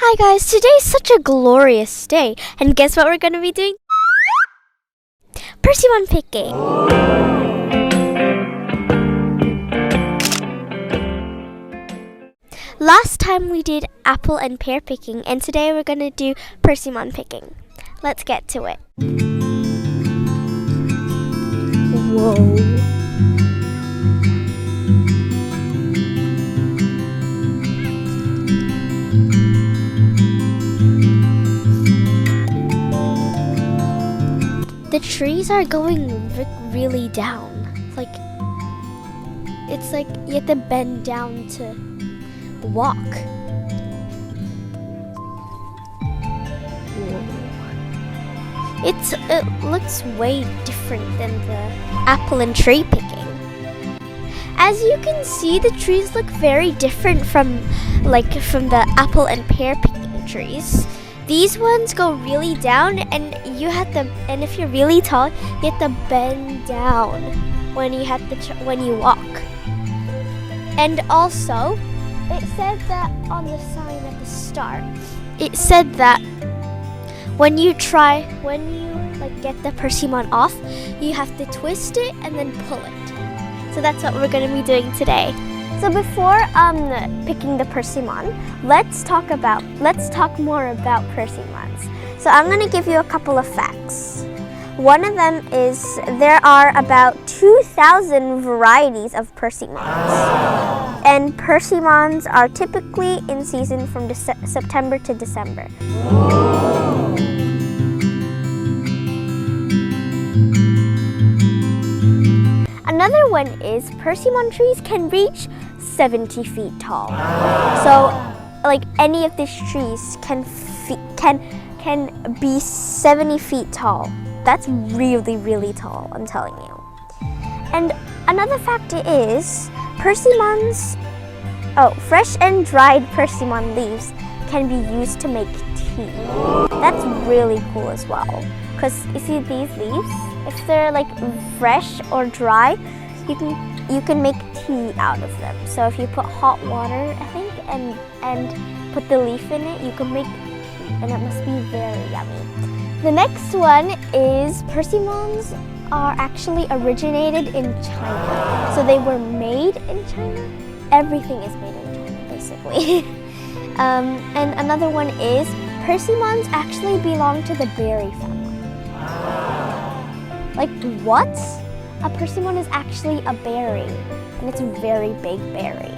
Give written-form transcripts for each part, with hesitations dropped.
Hi guys, today's such a glorious day, and guess what we're gonna be doing? Persimmon picking! Last time we did apple and pear picking, and today we're gonna do persimmon picking. Let's get to it. Whoa! The trees are going really down. It's like you have to bend down to walk. Whoa. It looks way different than the apple and tree picking. As you can see, the trees look very different from the apple and pear picking trees. These ones go really down, and if you're really tall, you have to bend down when you walk. And also, it said that on the sign at the start, it said that when you get the persimmon off, you have to twist it and then pull it. So that's what we're going to be doing today. So before picking the persimmon, let's talk more about persimmons. So I'm going to give you a couple of facts. One of them is there are about 2,000 varieties of persimmons. And persimmons are typically in season from September to December. Another one is persimmon trees can reach 70 feet tall. So, any of these trees can be 70 feet tall. That's really, really tall, I'm telling you. And another fact is fresh and dried persimmon leaves can be used to make tea. That's really cool as well. Because you see these leaves, if they're fresh or dry, you can make tea out of them. So if you put hot water, I think, and put the leaf in it, you can make tea, and it must be very yummy. The next one is persimmons are actually originated in China. So they were made in China. Everything is made in China, basically. And another one is persimmons actually belong to the berry family. What? A persimmon is actually a berry, and it's a very big berry.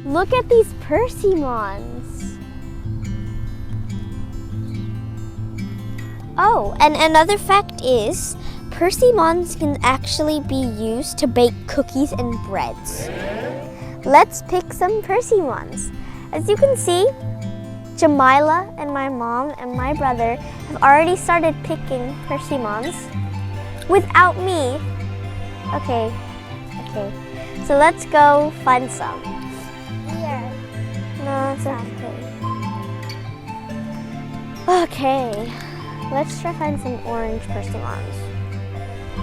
Look at these persimmons. Oh, and another fact is persimmons can actually be used to bake cookies and breads. Let's pick some persimmons. As you can see, Jamila and my mom and my brother have already started picking persimmons without me. Okay. So let's go find some. Here. No, it's okay. Okay. Let's try find some orange persimmons.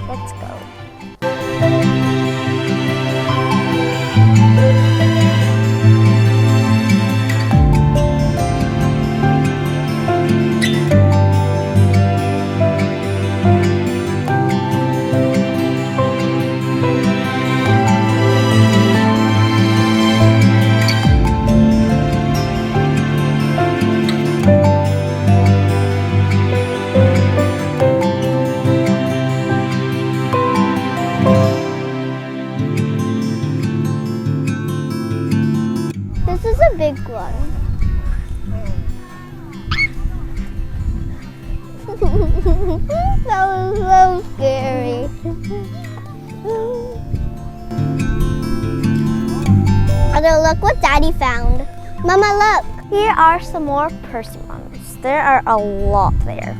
Let's go. Big one. That was so scary. Okay, look what Daddy found. Mama, look. Here are some more persimmons. There are a lot there.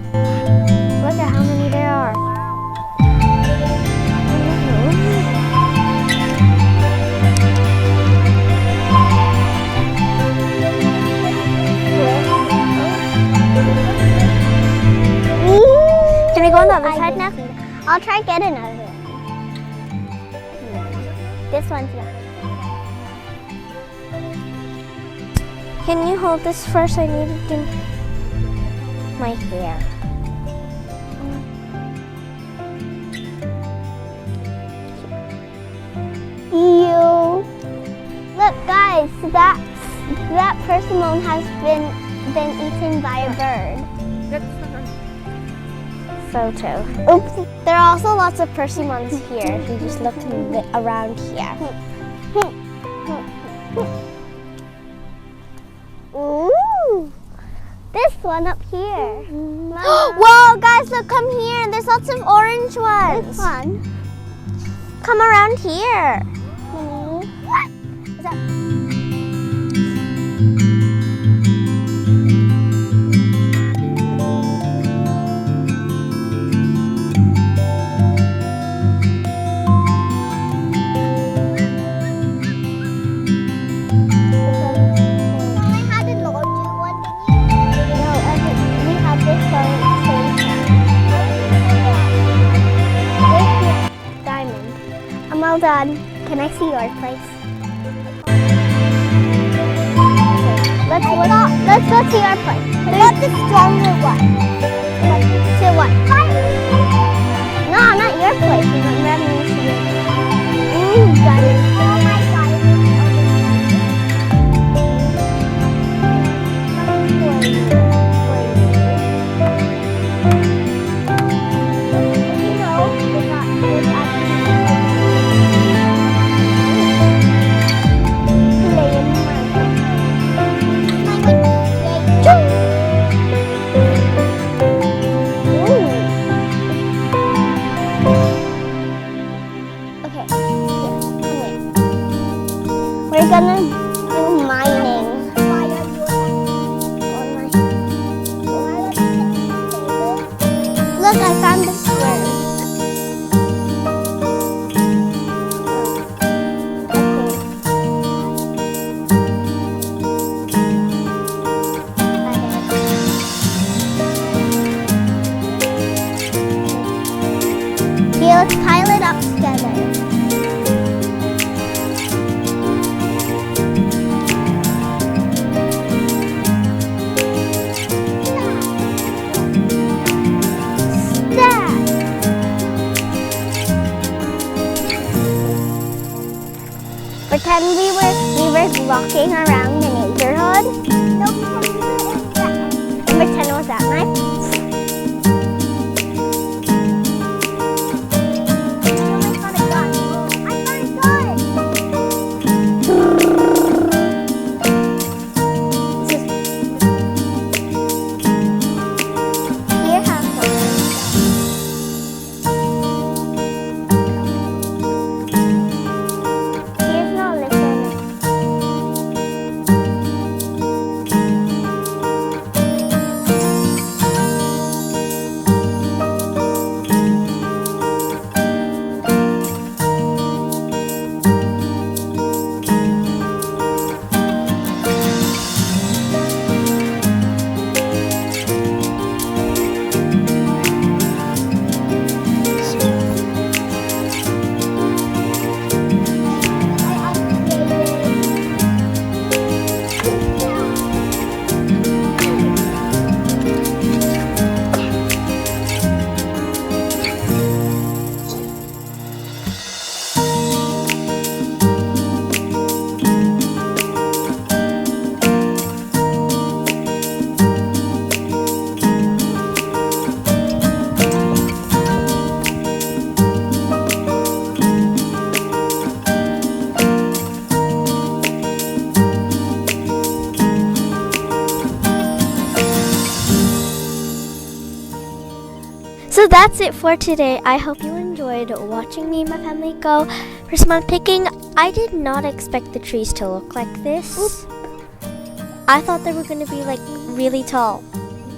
Look at how many there are. Can we go on the other side now? I'll try get another one. This one's not. Can you hold this first? I need to do my hair. Ew. Look, guys, that persimmon has been eaten by a bird. Photo. Oops. There are also lots of persimmons here. If you just look around here. Ooh. This one up here. Whoa, guys, look, come here. There's lots of orange ones. This one. Come around here. What? Is that? Well done. Can I see your place? Let's go to your place. Not the stronger one. To what? No, not your place. You don't have me to your place. Ooh, diamond. Oh my god. We're gonna do mining. Look, I found this worm. Okay, let's pile it up together. Pretend we were walking around the neighborhood. And pretend it was that knife. So that's it for today. I hope you enjoyed watching me and my family go persimmon picking. I did not expect the trees to look like this. Oops. I thought they were going to be like really tall,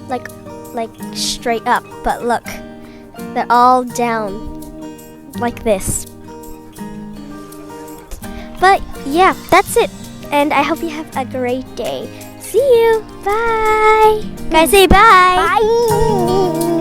like straight up, but look, they're all down like this. But yeah, that's it. And I hope you have a great day. See you. Bye. Guys, say bye. Bye.